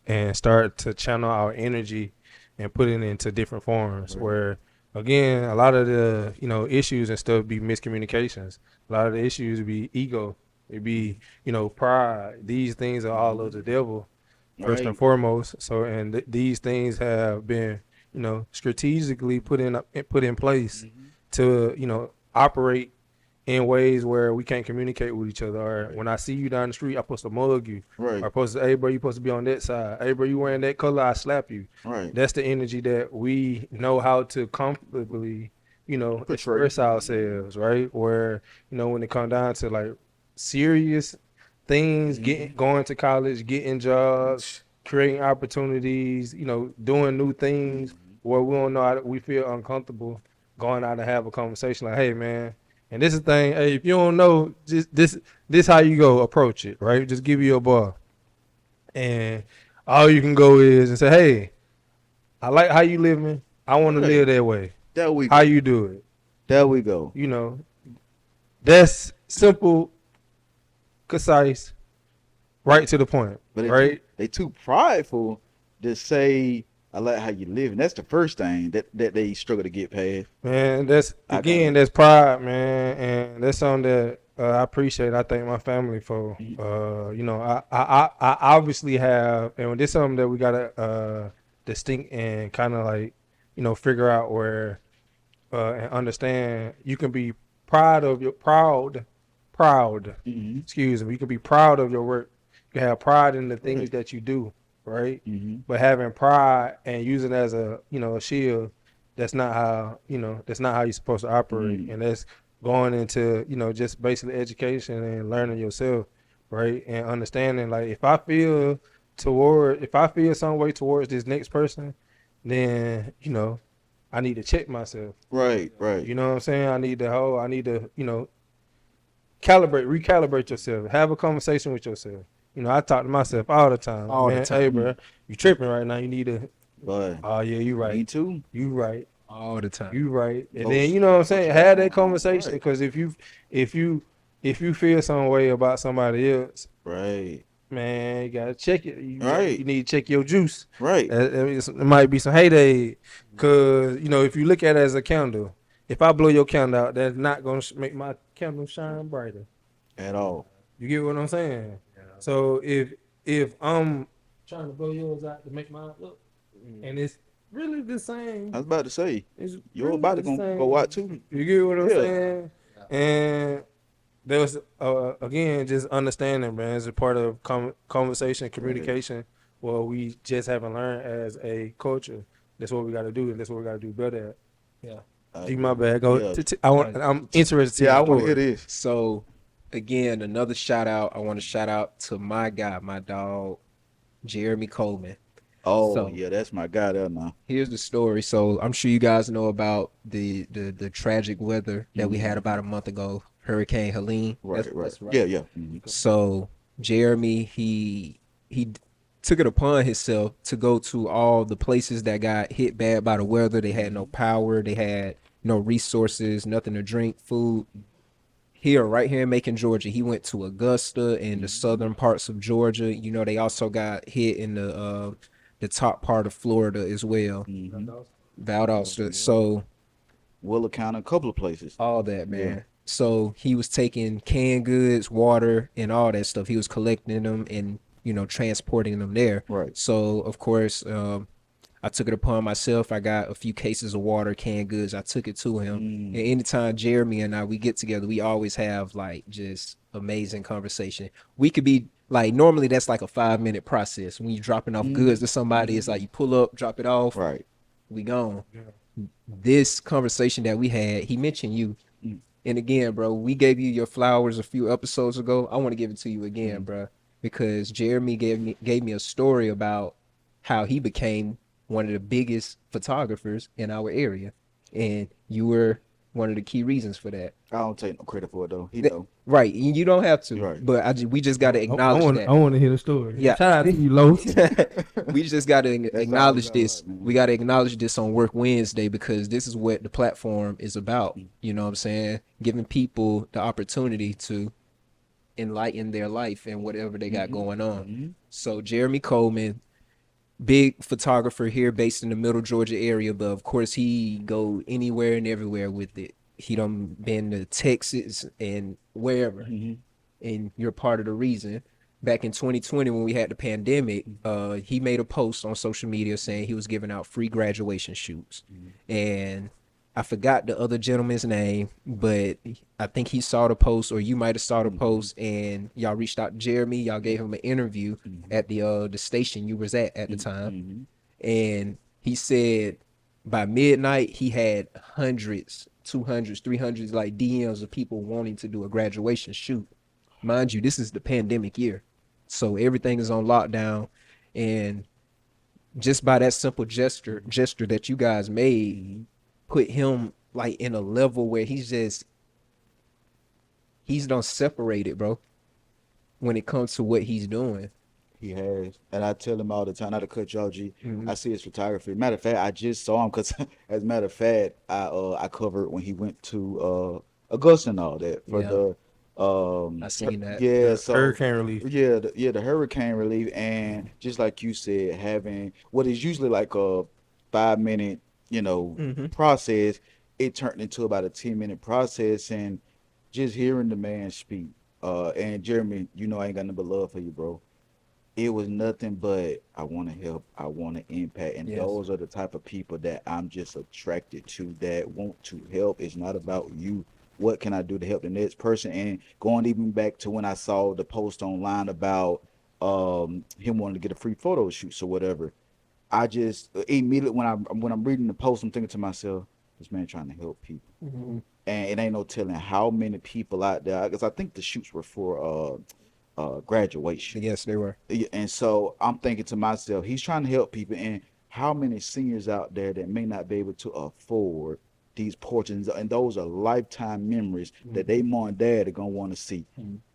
and start to channel our energy and put it into different forms. Right. Where again, a lot of the issues and stuff be miscommunications. A lot of the issues be ego. It be pride. These things are all of the devil, first and foremost. So these things have been strategically put in place. Mm-hmm. To operate in ways where we can't communicate with each other. Or when I see you down the street, I'm supposed to mug you. Right. Or I'm supposed to, hey bro, you supposed to be on that side. Hey bro, you wearing that color, I slap you. Right. That's the energy that we know how to comfortably, express ourselves, right? Where, when it comes down to like serious things, going to college, getting jobs, creating opportunities, doing new things where we don't know we feel uncomfortable going out and have a conversation like, hey man, and this is the thing, hey, if you don't know, just this how you go approach it, right? Just give you your bar. And all you can go is and say, hey, I like how you living. I want to live that way. There we go. How you do it? There we go. That's simple, concise, right to the point. But right? they too prideful to say, I like how you live. And that's the first thing that they struggle to get past. Man, that's pride, man. And that's something that I appreciate. I thank my family for. I obviously have, and this is something that we got to distinct and kind of like, figure out where and understand. You can be proud. Mm-hmm. Excuse me. You can be proud of your work. You can have pride in the things that you do, right? Mm-hmm. But having pride and using it as a shield, that's not how you're supposed to operate. Mm-hmm. And that's going into just basically education and learning yourself, right? And understanding, like, if I feel some way towards this next person, then I need to check myself. Right. You know what I'm saying? I need to recalibrate yourself. Have a conversation with yourself. I talk to myself all the time. Hey, bro, you tripping right now. You need to. But Oh yeah, you right. Me too. You right. All the time. You right. And then you know what I'm saying. Have that conversation, because if you feel some way about somebody else, right, man, you gotta check it. You need to check your juice. Right. It might be some hate, because if you look at it as a candle, if I blow your candle out, that's not gonna make my candle shine brighter at all. You get what I'm saying? Yeah. So if I'm trying to blow yours out to make mine look, and it's really the same. I was about to say, you're really about to go out too. You get what I'm saying? Yeah. And there was again, just understanding, man. It's a part of conversation, communication. Well, we just haven't learned as a culture. That's what we got to do, and that's what we got to do better at. Yeah. G, my bad. Go. Yeah. I'm interested. I want to hear this. So, again, another shout out. I want to shout out to my guy, my dog, Jeremy Coleman. Oh, yeah, that's my guy there now. Here's the story. So I'm sure you guys know about the tragic weather that we had about a month ago, Hurricane Helene. Right. Yeah. Mm-hmm. So Jeremy, he took it upon himself to go to all the places that got hit bad by the weather. They had no power. They had no resources, nothing to drink, food. Right here in Macon, Georgia, he went to Augusta and the southern parts of Georgia. They also got hit in the top part of Florida as well. Mm-hmm. Valdosta. So Willa County, a couple of places. All that, man. Yeah. So he was taking canned goods, water, and all that stuff. He was collecting them and, transporting them there. Right. So, of course, I took it upon myself. I got a few cases of water, canned goods. I took it to him. And anytime Jeremy and we get together, we always have, like, just amazing conversation. We could be, like, normally that's like a 5-minute process. When you're dropping off goods to somebody, it's like you pull up, drop it off. Right. We gone. Yeah. This conversation that we had, he mentioned you. And again, bro, we gave you your flowers a few episodes ago. I want to give it to you again, bro, because Jeremy gave me a story about how he became one of the biggest photographers in our area, and you were one of the key reasons for that. I don't take no credit for it though. He know. Right, and you don't have to. Right. But we just got to acknowledge that. I want to hear the story. Yeah, shout out to you, Lo. We just got to acknowledge this. We got to acknowledge this on Work Wednesday, because this is what the platform is about. You know what I'm saying? Giving people the opportunity to enlighten their life and whatever they got going on. So Jeremy Coleman, big photographer here based in the Middle Georgia area, but of course he go anywhere and everywhere with it. He done been to Texas and wherever, and you're part of the reason. Back in 2020 when we had the pandemic, he made a post on social media saying he was giving out free graduation shoots. And I forgot the other gentleman's name, but I think he saw the post, or you might have saw the post, and y'all reached out to Jeremy. Y'all gave him an interview at the station you was at the time. And he said by midnight he had hundreds, 200s, 300s, like DMs of people wanting to do a graduation shoot. Mind you, this is the pandemic year, so everything is on lockdown. And just by that simple gesture that you guys made, put him like in a level where he's done separated, bro, when it comes to what he's doing. He has, and I tell him all the time, not to cut you off, G. I see his photography. Matter of fact, I just saw him because, as a matter of fact, I covered when he went to Augusta and all that for the I seen that. Yeah, so hurricane relief. Yeah, the hurricane relief, and just like you said, having what is usually like a 5-minute, process, it turned into about a 10-minute process, and just hearing the man speak. And Jeremy, I ain't got nothing but love for you, bro. It was nothing but I want to help, I want to impact, and those are the type of people that I'm just attracted to, that want to help. It's not about you. What can I do to help the next person? And going even back to when I saw the post online about him wanting to get a free photo shoot or whatever, I just immediately when I'm reading the post, I'm thinking to myself, this man trying to help people, and it ain't no telling how many people out there, because I think the shoots were for graduation. Yes, they were. And so I'm thinking to myself, he's trying to help people, and how many seniors out there that may not be able to afford these portraits, and those are lifetime memories that they mom and dad are gonna want to see.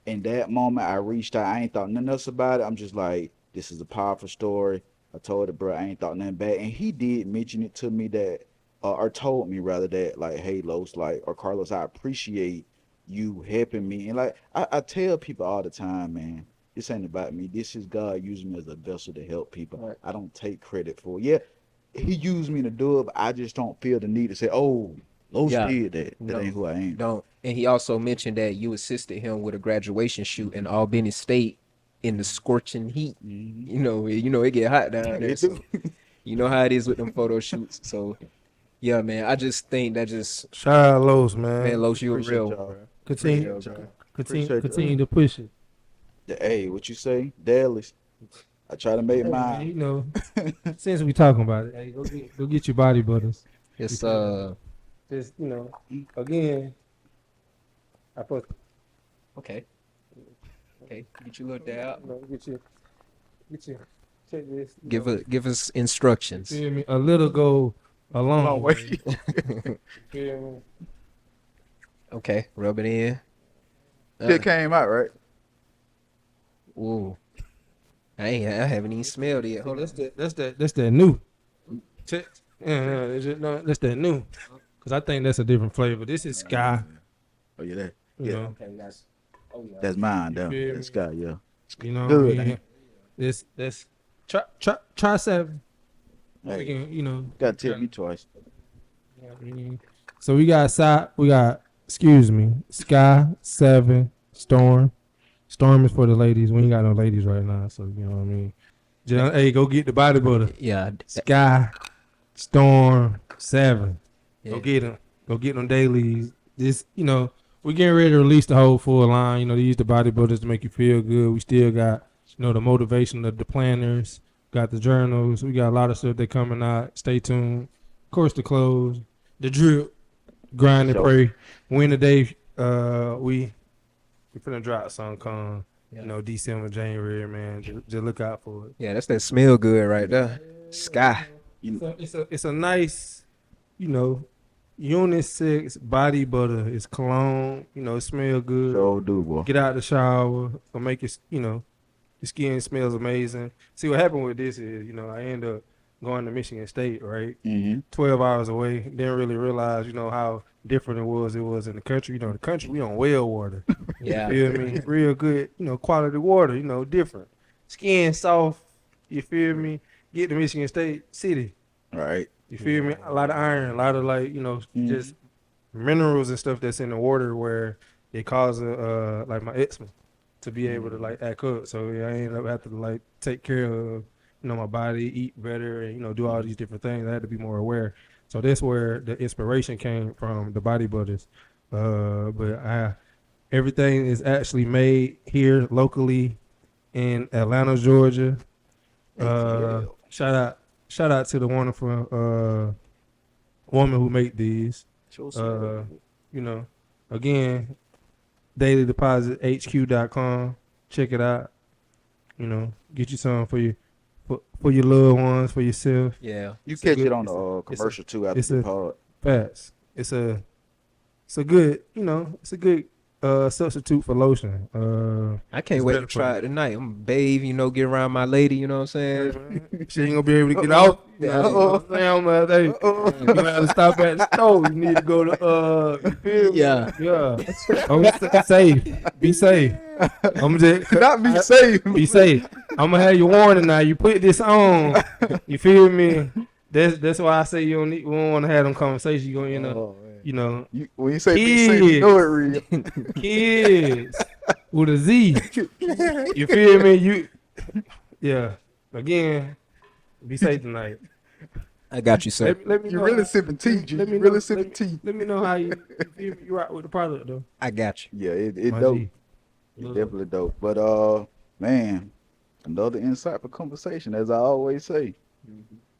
In that moment, I reached out. I ain't thought nothing else about it. I'm just like, this is a powerful story. I told it, bro, I ain't thought nothing bad. And he did mention it to me that, or told me rather, that like, hey, Los, or Carlos, I appreciate you helping me. And like I tell people all the time, man, this ain't about me. This is God using me as a vessel to help people. Right. I don't take credit for it. Yeah, he used me to do it, but I just don't feel the need to say, oh, Los did that. That ain't who I am. Don't. And he also mentioned that you assisted him with a graduation shoot in Albany State in the scorching heat. It get hot down there. So, you know how it is with them photo shoots. So yeah, man, I just think that just shout out Los, man. Man, Los, you a real. Continue to push it. Hey, what you say? Dallas. I try to make mine. Since we talking about it, hey, go get your body butters. It's just again, I put. Okay, get your little dab. Get your check this. Give us instructions. Feel me? A little go a long way. Feel me? Okay, rub it in. It came out right. Ooh, I haven't even smelled it yet. Hold on. That's that new. That's that new. Cause I think that's a different flavor. This is Sky. Oh yeah, that. You know. Okay, That's mine, though. That's Sky, yeah. You know, good. That's try 7. Hey, We can, gotta tell me twice. So we got Sky 7 Storm. Storm is for the ladies. We ain't got no ladies right now, so you know what I mean. Hey, go get the body butter. Yeah. Sky Storm 7. Yeah. Go get them. Go get them dailies. This, we getting ready to release the whole full line. They use the body butters to make you feel good. We still got, the motivation of the planners. Got the journals. We got a lot of stuff that coming out. Stay tuned. Of course, the clothes, the drip, grind and pray. Win the day. We finna drop something come. December, January, man. Just look out for it. Yeah, that's that smell good right there. Sky. It's a nice, unisex body butter. It's cologne. It smell good. So do, boy. Get out the shower. Gonna make it, your skin smells amazing. See, what happened with this is, I end up going to Michigan State, right? 12 hours away. Didn't really realize, how different it was in the country. The country, we on well water. Yeah. You feel me? Real good, quality water, different. Skin soft, you feel me? Get to Michigan State City. Right. You feel me? A lot of iron, a lot of just minerals and stuff that's in the water where it causes my eczema to be able to act up. So I ended up having to take care of my body, eat better, and do all these different things. I had to be more aware. So that's where the inspiration came from, the body butters. But everything is actually made here locally in Atlanta, Georgia. Shout out to the wonderful woman who made these. Again, daily deposit HQ.com. Check it out. Get you some for for your loved ones, for yourself. Yeah. You It's a catch good- it on it's the a- commercial too after it's the a- pod. Facts. It's a good, it's a good substitute for lotion. I can't It's wait better to for try you. it tonight. I'm gonna bathe, get around my lady, you know what I'm saying? She ain't gonna be able to get off. Yeah. You gonna have to stop at the store. You need to go to you feel me? Yeah. Yeah. I'm safe. Be safe. I'm just Not be safe. Be safe. I'm gonna have you warning now. You put this on. You feel me? That's why I say we don't want to have them conversations. You gonna When you say be safe, you know it real. kids with a Z. You feel me? Again, be safe tonight. I got you, sir. Let me You know really how- sipping tea, G. let me You know- really let sipping me- tea. Let me know how you feel me. You rock with the product though. I got you. Yeah, it My dope. G. It's definitely dope. But man, another insightful conversation, as I always say.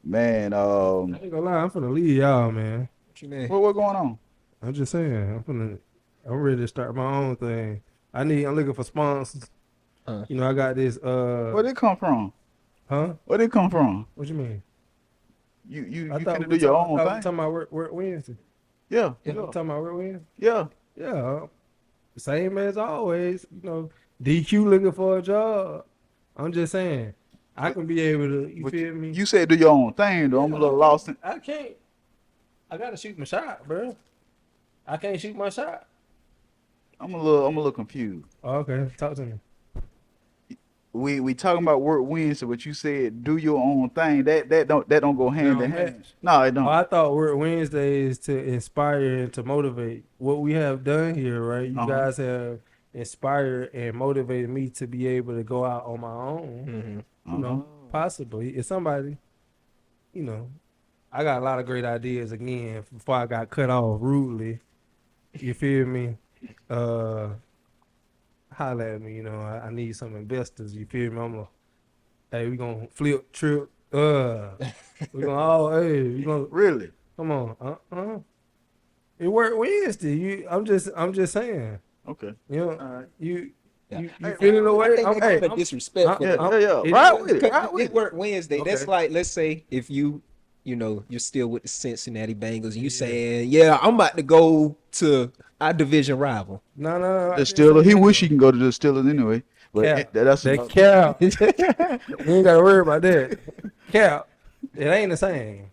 Man, I ain't gonna lie, I'm finna leave y'all, man. What you mean? what going on? I'm just saying, I'm ready to start my own thing. I'm looking for sponsors. Huh. I got this. Where'd it come from? Huh? Where'd it come from? What you mean? You I thought finna we do your talking- own I thought we thing? talking about work Wednesday. Yeah, Yeah, yeah, we talking about work Wednesday. yeah. Yeah, same as always. DQ looking for a job. I'm just saying, I can be able to. You But feel me? You said do your own thing, though. I'm a little lost. I can't. I gotta shoot my shot, bro. I can't shoot my shot. I'm a little confused. Oh, okay, talk to me. We talking about work Wednesday, but you said do your own thing. That don't go hand don't in hand. match. No, it don't. Oh, I thought work Wednesday is to inspire and to motivate. What we have done here, right? You Uh-huh. guys have inspired and motivated me to be able to go out on my own. Mm-hmm. Possibly. If somebody, I got a lot of great ideas again before I got cut off rudely. You feel me? Holla at me, I need some investors. You feel me? Hey, we gonna flip trip. We gonna Really? come on. It worked Wednesday. I'm just saying. Okay. You Yeah. you feeling the way? I think they kinda disrespectful. Yeah. it- Right with it. Because Right with it it. work Wednesday. That's Okay. like, let's say if you're still with the Cincinnati Bengals and you saying, yeah, I'm about to go to our division rival. No. The Steelers. He wish he can go to the Steelers anyway. But Cap. that's That cap. You ain't gotta worry about that. Cap. It ain't the same.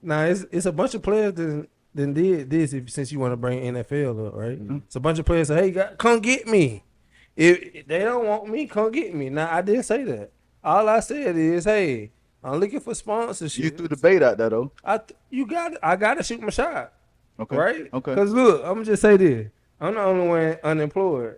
Nah, it's a bunch of players that did this since you want to bring NFL up, right? Mm-hmm. It's a bunch of players say, hey, come get me. If they don't want me, come get me. Now, I didn't say that. All I said is, hey, I'm looking for sponsorship. You threw the bait out there though. I got to shoot my shot, Okay. right? Okay. Because look, I'm going to just say this. I'm the only one unemployed.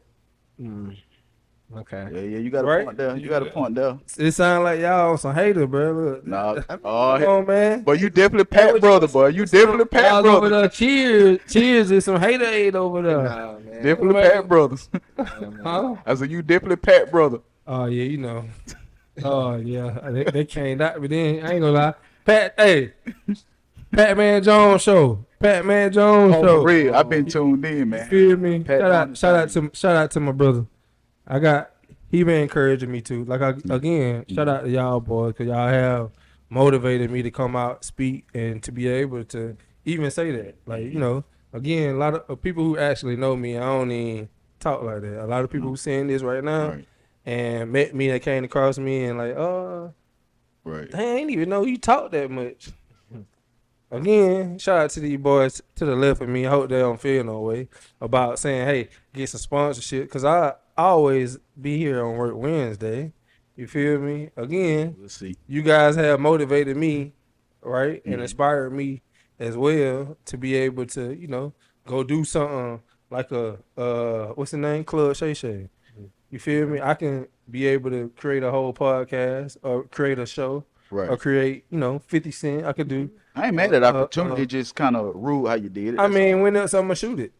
Okay. Yeah. You got a Right? point there. You got a point there. It sounds like y'all on some hater, bro. Look. Nah. Come Oh, on, man. but you definitely Pat brother, boy. You definitely Pat Y'all over brother. there, cheers is some hater aid over there. Nah, man. Definitely Pat brothers. Huh? I said you definitely Pat brother. Oh yeah, Oh yeah, they came that, but then I ain't gonna lie. Pat Jones show. Oh, for real. I've been tuned in, You man. feel me? Pat Shout out to my brother. He been encouraging me too. Like shout out to y'all boys, cause y'all have motivated me to come out, speak, and to be able to even say that. Like, again, a lot of people who actually know me, I don't even talk like that. A lot of people who seeing this right now Right. and met me, that came across me and like, Right. I ain't even know you talk that much. Again, shout out to these boys to the left of me. I hope they don't feel no way about saying, hey, get some sponsorship. Because I always be here on work Wednesday. You feel me? Again, We'll see. you guys have motivated me, right? And inspired me as well to be able to, go do something like what's the name? Club Shay Shay. You feel me? I can be able to create a whole podcast or create a show or Right. create, 50 Cent. I could do. I ain't mad at that opportunity. Just kind of rude how you did it. I mean, when else I'm going to shoot it?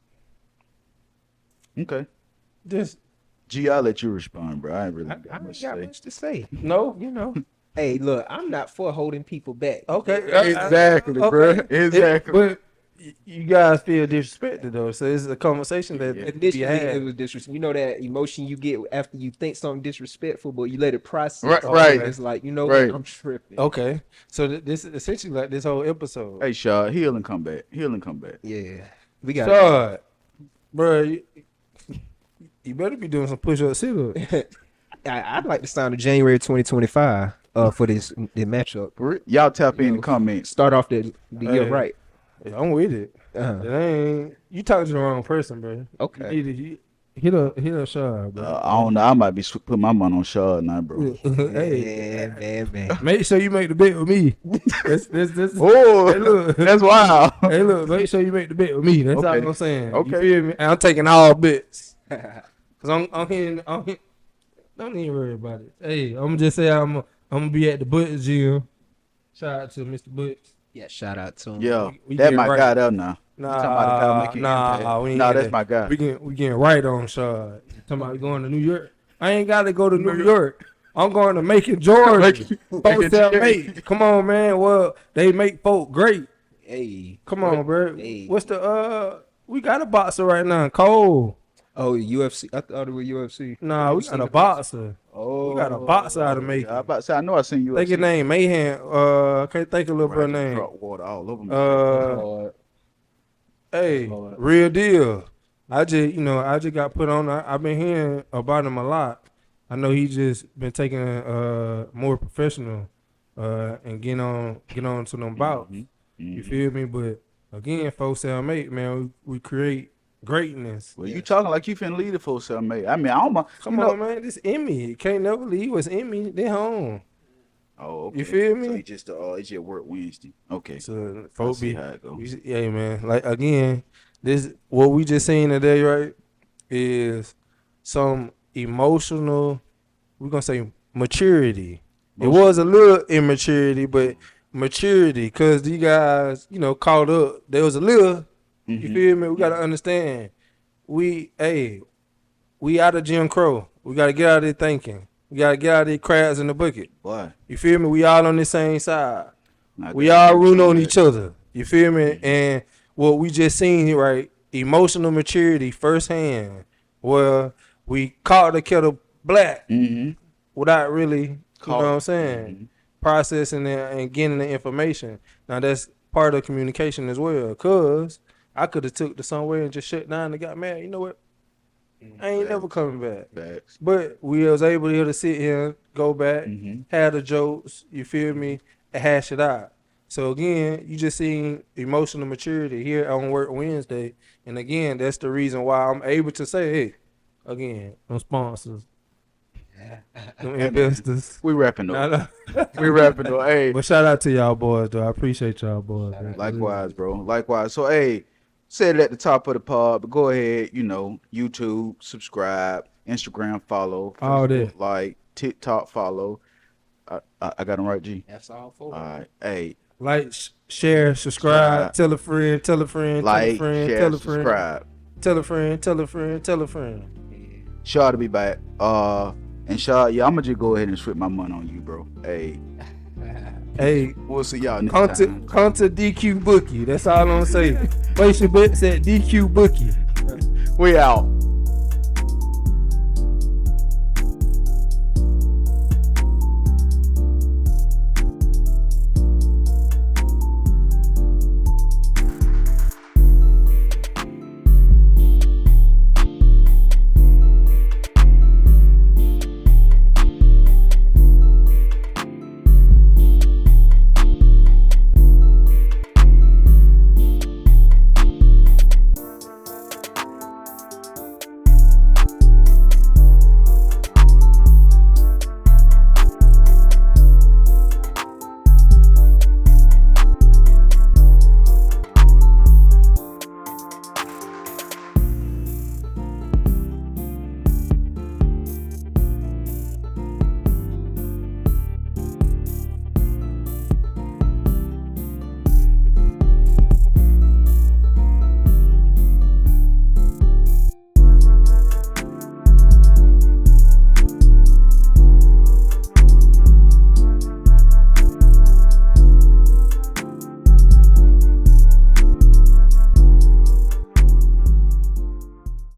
Okay. Just, G, I'll let you respond, bro. I ain't really I got much ain't to got say. much to say. no. Hey, look, I'm not for holding people back. Okay. Exactly, bro. Exactly. But you guys feel disrespected though, so it's a conversation that be Initially, it had. was disrespectful. You know that emotion you get after you think something disrespectful, but you let it process. Right. It's like, you know, Right. I'm tripping. Okay, so this is essentially like this whole episode. Hey, Shad, heal and come back. Heal and come back. Yeah, we got. Shad, bro, you better be doing some push-up, sit-up. I'd like the sound of January 2025 for this matchup. Y'all tap in the comments. Start off the year Hey. right. Yeah, I'm with it. Uh-huh. It ain't you talking to the wrong person, bro. Okay. You hit a Shad, bro. I don't know. I might be putting my money on Shad now, bro. Hey, Man. make sure you make the bet with me. That's Oh, hey, look. that's wild. Hey, look, make sure you make the bet with me. That's all Okay. I'm saying. Okay. You feel me? And I'm taking all bets. Cause I'm here. Don't even worry about it. Hey, I'm gonna just say I'm gonna be at the Butch gym. Shout out to Mr. Butch. Yeah, shout out to him. Yeah, We that get my right. guy there now. Nah, talking about the guy making impact. we ain't Nah, get that's that. my guy. We getting right on Shad. Talking about going to New York. I ain't gotta go to New York. I'm going to Macon, Georgia. Folks that make. Come on, man. Well, they make folk great. Hey. Come on, bro. Hey. What's the we got a boxer right now, Cole. Oh, UFC. I thought it was UFC. Nah, we got a boxer. Oh, We got a boxer out of Macon. I about to say, I know I seen you. Think his name, Mayhem. I can't think of little bro name. Drop water all over me. Lord. Hey, Lord. real deal. I just got put on. I've been hearing about him a lot. I know he just been taking more professional and getting on to them bouts. You feel me? But again, 478, man, we create greatness. Well, you talking like you finna lead the 478. I mean, I don't mind. Come on, man. This Emmy. You can't never leave. What's Emmy? They home. Oh, okay. You feel me? So it's just work Wednesday. Okay. So I folks see be, how it go. yeah, man. Like again, this what we just seen today, right? Is some emotional. We're gonna say maturity. It was a little immaturity, but maturity, cause these guys, caught up. There was a little. You feel me? We gotta understand. We out of Jim Crow. We gotta get out of there thinking. We gotta get out of these crabs in the bucket. Boy, You feel me? We all on the same side. I We got all you. rooting on each other. You feel me? And what we just seen here, right? Emotional maturity firsthand. Where we caught the kettle black without really, you know what I'm saying? Processing it and getting the information. Now that's part of communication as well. Cause I could have took to somewhere and just shut down and got mad. You know what? I ain't never coming back. Facts. But we was able to sit here, go back, have the jokes, you feel me, and hash it out. So again, you just seen emotional maturity here on Work Wednesday. And again, that's the reason why I'm able to say, hey, again, them sponsors, them investors. We rapping Nah, though. nah. We rapping though. Hey, But shout out to y'all boys, though. I appreciate y'all boys. man. likewise, bro. Likewise. So, hey, said it at the top of the pod, but go ahead, YouTube, subscribe, Instagram follow, All Facebook that. like, TikTok follow. I got them right, G. That's all for All right. Hey, Like, share, subscribe, tell a friend, tell a friend, tell like, a friend, share, tell a friend, subscribe. tell a friend, tell a friend, tell a friend. Shad to be back. And Shad, yeah, I'm gonna just go ahead and strip my money on you, bro. Hey, Hey, we'll see y'all next come time. to DQ Bookie. That's all I'm gonna say. Place your bets at DQ Bookie. We out.